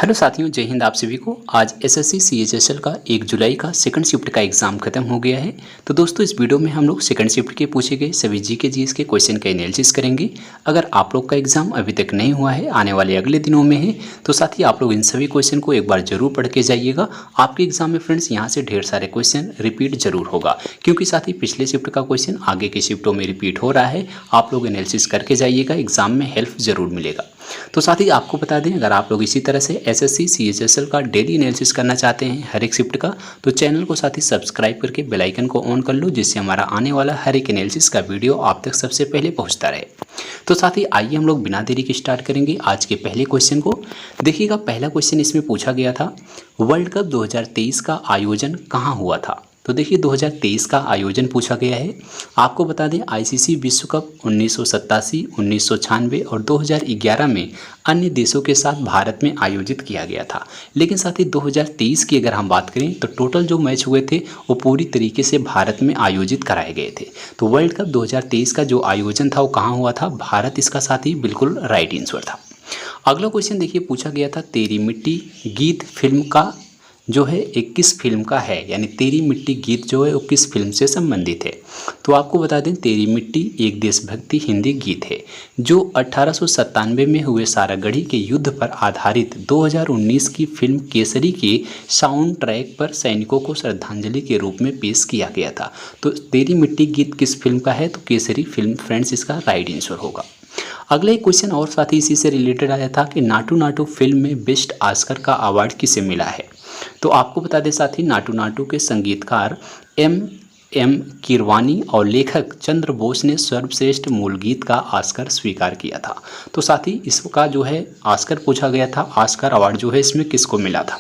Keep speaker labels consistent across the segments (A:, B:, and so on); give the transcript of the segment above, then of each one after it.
A: Hello साथियों, जय हिंद। आप सभी को आज एसएससी सीएचएसएल का 1 जुलाई का सेकंड शिफ्ट का एग्जाम खत्म हो गया है। तो दोस्तों, इस वीडियो में हम लोग सेकंड शिफ्ट के पूछे गए सभी जीके जीएस के क्वेश्चन का एनालिसिस करेंगे। अगर आप लोग का एग्जाम अभी तक नहीं हुआ है, आने वाले अगले दिनों में है, तो साथ ही आप लोग इन सभी क्वेश्चन को एक बार जरूर पढ़ के जाइएगा। आपके एग्जाम में फ्रेंड्स यहाँ से ढेर सारे क्वेश्चन रिपीट जरूर होगा, क्योंकि साथ ही पिछले शिफ्ट का क्वेश्चन आगे के शिफ्टों में रिपीट हो रहा है। आप लोग एनालिसिस करके जाइएगा, एग्जाम में हेल्प जरूर मिलेगा। तो साथ ही आपको बता दें, अगर आप लोग इसी तरह से एसएससी सीएचएसएल का डेली एनालिसिस करना चाहते हैं हर एक शिफ्ट का, तो चैनल को साथ ही सब्सक्राइब करके बेल आइकन को ऑन कर लो, जिससे हमारा आने वाला हर एक एनालिसिस का वीडियो आप तक सबसे पहले पहुंचता रहे। तो साथ ही आइए हम लोग बिना देरी के स्टार्ट करेंगे आज के पहले क्वेश्चन को। देखिएगा, पहला क्वेश्चन इसमें पूछा गया था, वर्ल्ड कप 2023 का आयोजन कहाँ हुआ था। तो देखिए, 2023 का आयोजन पूछा गया है। आपको बता दें, आईसीसी विश्व कप 1987, 1996 और 2011 में अन्य देशों के साथ भारत में आयोजित किया गया था। लेकिन साथ ही 2023 की अगर हम बात करें तो टोटल जो मैच हुए थे वो पूरी तरीके से भारत में आयोजित कराए गए थे। तो वर्ल्ड कप 2023 का जो आयोजन था वो कहाँ हुआ था, भारत इसका साथ ही बिल्कुल राइट आंसर था। अगला क्वेश्चन देखिए, पूछा गया था, तेरी मिट्टी गीत फिल्म का जो है एक किस फिल्म का है, यानी तेरी मिट्टी गीत जो है वो किस फिल्म से संबंधित है। तो आपको बता दें, तेरी मिट्टी एक देशभक्ति हिंदी गीत है जो 1897 में हुए सारागढ़ी के युद्ध पर आधारित 2019 की फिल्म केसरी के साउंड ट्रैक पर सैनिकों को श्रद्धांजलि के रूप में पेश किया गया था। तो तेरी मिट्टी गीत किस फिल्म का है, तो केसरी फिल्म फ्रेंड्स इसका राइट आंसर होगा। अगला एक क्वेश्चन और साथ ही इसी से रिलेटेड आया था कि नाटू नाटू फिल्म में बेस्ट ऑस्कर का अवार्ड किसे मिला है। तो आपको बता दें साथ ही, नाटू नाटू के संगीतकार एम कीरवानी और लेखक चंद्र बोस ने सर्वश्रेष्ठ मूल गीत का ऑस्कर स्वीकार किया था। तो साथ ही इसका जो है ऑस्कर पूछा गया था, ऑस्कर अवार्ड जो है इसमें किसको मिला था।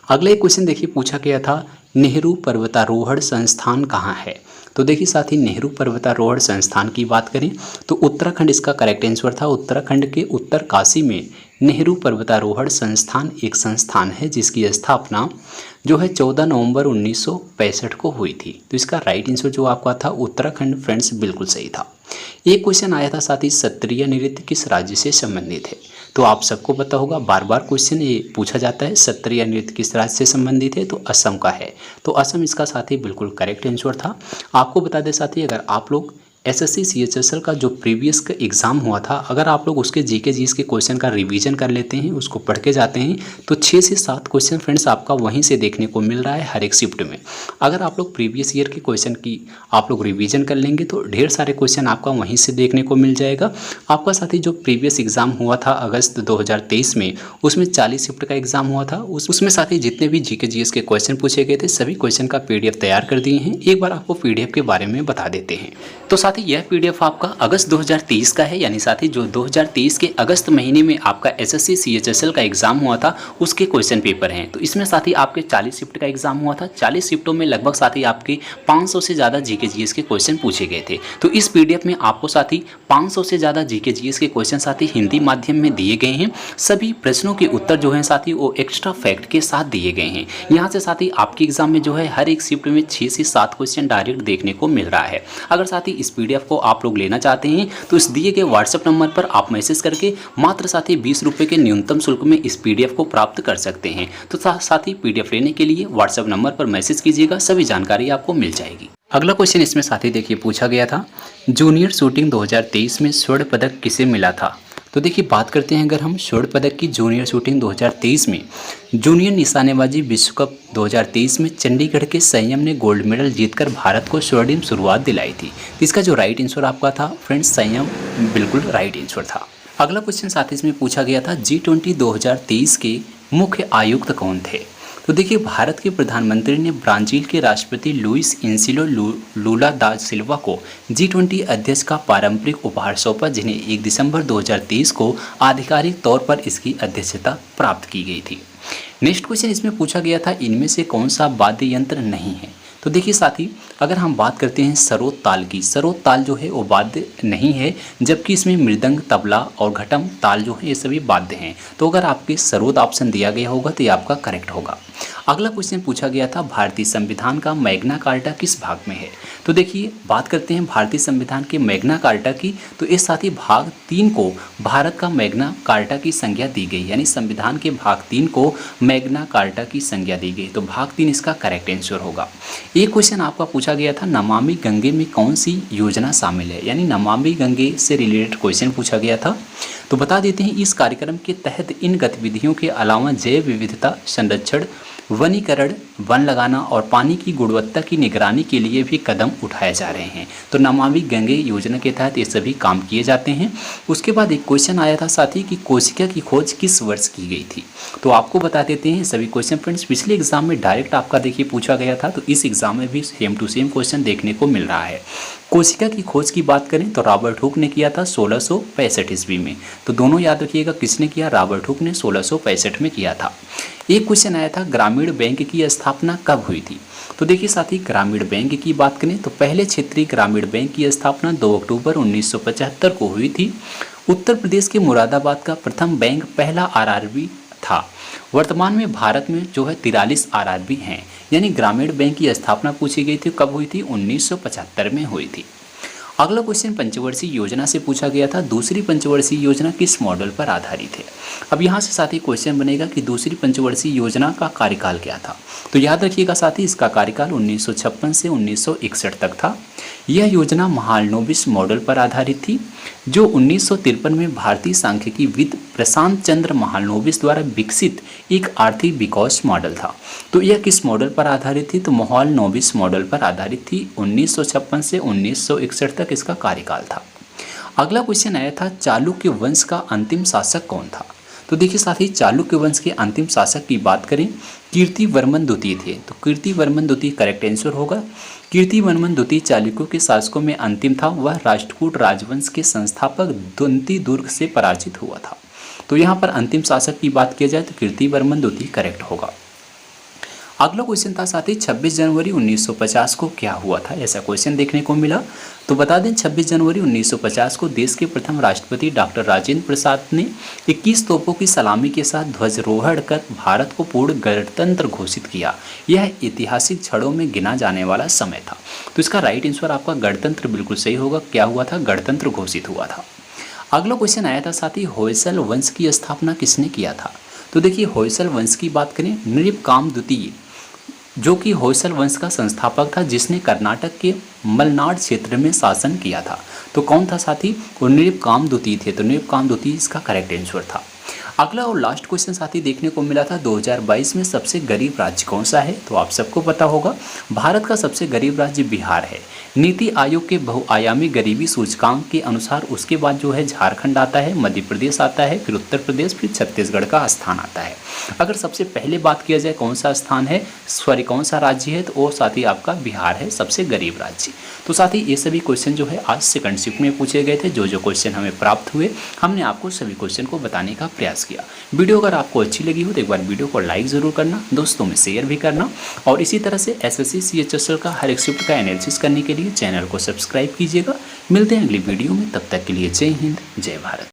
A: अगला एक क्वेश्चन देखिए, पूछा गया था, नेहरू पर्वतारोहण संस्थान कहाँ है। तो देखिए साथ ही, नेहरू पर्वतारोहण संस्थान की बात करें तो उत्तराखंड इसका करेक्ट आंसर था। उत्तराखंड के उत्तरकाशी में नेहरू पर्वतारोहण संस्थान एक संस्थान है जिसकी स्थापना जो है 14 नवंबर 1965 को हुई थी। तो इसका राइट आंसर जो आपका था उत्तराखंड फ्रेंड्स बिल्कुल सही था। एक क्वेश्चन आया था साथ ही, सत्रिय नृत्य किस राज्य से संबंधित है। तो आप सबको पता होगा, बार बार क्वेश्चन ये पूछा जाता है, सत्रिय नृत्य किस राज्य से संबंधित है, तो असम का है। तो असम इसका साथ ही बिल्कुल करेक्ट आंसर था। आपको बता दें साथ ही, अगर आप लोग एसएससी सीएचएसएल का जो प्रीवियस का एग्ज़ाम हुआ था, अगर आप लोग उसके जीके जीएस के क्वेश्चन का रिवीजन कर लेते हैं, उसको पढ़ के जाते हैं, तो 6 से 7 क्वेश्चन फ्रेंड्स आपका वहीं से देखने को मिल रहा है हर एक शिफ्ट में। अगर आप लोग प्रीवियस ईयर के क्वेश्चन की आप लोग रिवीजन कर लेंगे तो ढेर सारे क्वेश्चन आपका वहीं से देखने को मिल जाएगा। आपका साथ ही जो प्रीवियस एग्ज़ाम हुआ था अगस्त 2023 में, उसमें 40 शिफ्ट का एग्ज़ाम हुआ था। उसमें साथ ही जितने भी जीके जीएस के क्वेश्चन पूछे गए थे, सभी क्वेश्चन का पीडीएफ तैयार कर दिए हैं। एक बार आपको पीडीएफ के बारे में बता देते हैं। तो साथ ही यह पीडीएफ आपका अगस्त 2023 का है, यानी साथ ही जो 2023 के अगस्त महीने में आपका एसएससी सीएचएसएल का एग्जाम हुआ था उसके क्वेश्चन पेपर हैं। तो इसमें साथ ही आपके 40 शिफ्ट का एग्जाम हुआ था। 40 शिफ्टों में लगभग साथ ही आपके 500 से ज़्यादा जीके जीएस के क्वेश्चन पूछे गए थे। तो इस पीडीएफ में आपको साथ ही 500 से ज़्यादा जीके जीएस के क्वेश्चन साथ ही हिंदी माध्यम में दिए गए हैं। सभी प्रश्नों के उत्तर जो हैं साथ ही वो एक्स्ट्रा फैक्ट के साथ दिए गए हैं। यहाँ से साथ ही आपके एग्जाम में जो है हर एक शिफ्ट में 6 से 7 क्वेश्चन डायरेक्ट देखने को मिल रहा है। अगर साथ ही इस पीडीएफ को आप लोग लेना चाहते हैं तो इस दिए गए व्हाट्सएप नंबर पर आप मैसेज करके मात्र साथ ही 20 रुपये के न्यूनतम शुल्क में इस पीडीएफ को प्राप्त कर सकते हैं। तो साथ ही पीडीएफ लेने के लिए व्हाट्सएप नंबर पर मैसेज कीजिएगा, सभी जानकारी आपको मिल जाएगी। अगला क्वेश्चन इसमें साथ ही देखिए, पूछा गया था, जूनियर शूटिंग 2023 में स्वर्ण पदक किसे मिला था। तो देखिए, बात करते हैं अगर हम स्वर्ण पदक की, जूनियर शूटिंग 2023 में जूनियर निशानेबाजी विश्व कप 2023 में चंडीगढ़ के संयम ने गोल्ड मेडल जीतकर भारत को स्वर्णिम शुरुआत दिलाई थी। तो इसका जो राइट आंसर आपका था फ्रेंड्स, संयम बिल्कुल राइट आंसर था। अगला क्वेश्चन साथ ही इसमें पूछा गया था, G20 2023 के मुख्य आयुक्त कौन थे। तो देखिए, भारत के प्रधानमंत्री ने ब्राज़ील के राष्ट्रपति लुइस इनेसियो लूला दा सिल्वा को G20 अध्यक्ष का पारंपरिक उपहार सौंपा, जिन्हें 1 दिसंबर 2023 को आधिकारिक तौर पर इसकी अध्यक्षता प्राप्त की गई थी। नेक्स्ट क्वेश्चन इसमें पूछा गया था, इनमें से कौन सा वाद्य यंत्र नहीं है। तो देखिए साथ ही, अगर हम बात करते हैं सरोद ताल की, सरोद ताल जो है वो वाद्य नहीं है, जबकि इसमें मृदंग, तबला और घटम ताल जो है ये सभी वाद्य हैं। तो अगर आपके सरोद ऑप्शन दिया गया होगा तो ये आपका करेक्ट होगा। अगला क्वेश्चन पूछा गया था भारतीय संविधान का मैग्ना कार्टा किस भाग में है। तो देखिए बात करते हैं भारतीय संविधान के मैग्ना कार्टा की, तो इस साथ ही भाग 3 को भारत का मैग्ना कार्टा की संज्ञा दी गई, यानी संविधान के भाग 3 को मैग्ना कार्टा की संज्ञा दी गई। तो भाग 3 इसका करेक्ट आंसर होगा। एक क्वेश्चन आपका पूछा गया था नमामि गंगे में कौन सी योजना शामिल है, यानी नमामि गंगे से रिलेटेड क्वेश्चन पूछा गया था। तो बता देते हैं इस कार्यक्रम के तहत इन गतिविधियों के अलावा जैव विविधता संरक्षण, वनीकरण, वन लगाना और पानी की गुणवत्ता की निगरानी के लिए भी कदम उठाए जा रहे हैं। तो नमामि गंगे योजना के तहत ये सभी काम किए जाते हैं। उसके बाद एक क्वेश्चन आया था साथी कि कोशिका की खोज किस वर्ष की गई थी। तो आपको बता देते हैं सभी क्वेश्चन फ्रेंड्स पिछले एग्जाम में डायरेक्ट आपका देखिए पूछा गया था, तो इस एग्जाम में भी सेम टू सेम क्वेश्चन देखने को मिल रहा है। कोशिका की खोज की बात करें तो रॉबर्ट हुक ने किया था 1665 ईस्वी में। तो दोनों याद रखिएगा किसने किया, रॉबर्ट हुक ने 1665 में किया था। एक क्वेश्चन आया था ग्रामीण बैंक की स्थापना कब हुई थी। तो देखिए साथी ग्रामीण बैंक की बात करें तो पहले क्षेत्रीय ग्रामीण बैंक की स्थापना 2 अक्टूबर 1975 को हुई थी। उत्तर प्रदेश के मुरादाबाद का प्रथम बैंक पहला आरआरबी था। वर्तमान में भारत में जो है 43 आरआरबी हैं, यानी ग्रामीण बैंक की स्थापना पूछी गई थी कब हुई थी, 1975 में हुई थी। अगला क्वेश्चन पंचवर्षीय योजना से पूछा गया था दूसरी पंचवर्षीय योजना किस मॉडल पर आधारित है। अब यहाँ से साथी क्वेश्चन बनेगा कि दूसरी पंचवर्षीय योजना का कार्यकाल क्या था। तो याद रखिएगा साथी इसका कार्यकाल 1956 से 1961 तक था। यह योजना महालनोबिस मॉडल पर आधारित थी जो 1953 में भारतीय सांख्यिकी विद प्रशांत चंद्र महालनोबिस द्वारा विकसित एक आर्थिक विकास मॉडल था। तो यह किस मॉडल पर आधारित थी, तो महालनोबिस मॉडल पर आधारित थी। 1956 से 1961 तक इसका कार्यकाल था। अगला क्वेश्चन आया था चालुक्य वंश का अंतिम शासक कौन था। तो देखिए साथी चालुक्य वंश के अंतिम शासक की बात करें कीर्तिवर्मन द्वितीय थे। तो कीर्तिवर्मन द्वितीय करेक्ट आंसर होगा। कीर्तिवर्मन द्वितीय चालुक्यों के शासकों में अंतिम था। वह राष्ट्रकूट राजवंश के संस्थापक द्वंती दुर्ग से पराजित हुआ था। तो यहाँ पर अंतिम शासक की बात किया जाए तो कीर्तिवर्मन द्वितीय करेक्ट होगा। अगला क्वेश्चन था साथी 26 जनवरी 1950 को क्या हुआ था, ऐसा क्वेश्चन देखने को मिला। तो बता दें 26 जनवरी 1950 को देश के प्रथम राष्ट्रपति डॉक्टर राजेंद्र प्रसाद ने 21 तोपों की सलामी के साथ ध्वजारोहण कर भारत को पूर्ण गणतंत्र घोषित किया। यह ऐतिहासिक क्षणों में गिना जाने वाला समय था। तो इसका राइट आंसर आपका गणतंत्र बिल्कुल सही होगा। क्या हुआ था, गणतंत्र घोषित हुआ था। अगला क्वेश्चन आया था साथी होयसल वंश की स्थापना किसने किया था। तो देखिए होयसल वंश की बात करें नृपकाम द्वितीय जो कि होयसल वंश का संस्थापक था, जिसने कर्नाटक के मलनाड क्षेत्र में शासन किया था। तो कौन था साथी, वो नृपकाम द्वितीय थे। तो नृपकाम द्वितीय इसका करेक्ट आंसर था। अगला और लास्ट क्वेश्चन साथी देखने को मिला था 2022 में सबसे गरीब राज्य कौन सा है। तो आप सबको पता होगा भारत का सबसे गरीब राज्य बिहार है। नीति आयोग के बहुआयामी गरीबी सूचकांक के अनुसार उसके बाद जो है झारखंड आता है, मध्य प्रदेश आता है, फिर उत्तर प्रदेश, फिर छत्तीसगढ़ का स्थान आता है। अगर सबसे पहले बात किया जाए कौन सा स्थान है, सॉरी कौन सा राज्य है, तो वो साथी आपका बिहार है सबसे गरीब राज्य। तो साथी ये सभी क्वेश्चन जो है आज सेकंड शिफ्ट में पूछे गए थे। जो जो क्वेश्चन हमें प्राप्त हुए हमने आपको सभी क्वेश्चन को बताने का प्रयास किया। वीडियो अगर आपको अच्छी लगी हो तो एक बार वीडियो को लाइक ज़रूर करना, दोस्तों में शेयर भी करना और इसी तरह से एसएससी सीएचएसएल का हर एक शिफ्ट का एनालिसिस करने के लिए चैनल को सब्सक्राइब कीजिएगा। मिलते हैं अगली वीडियो में, तब तक के लिए जय हिंद जय भारत।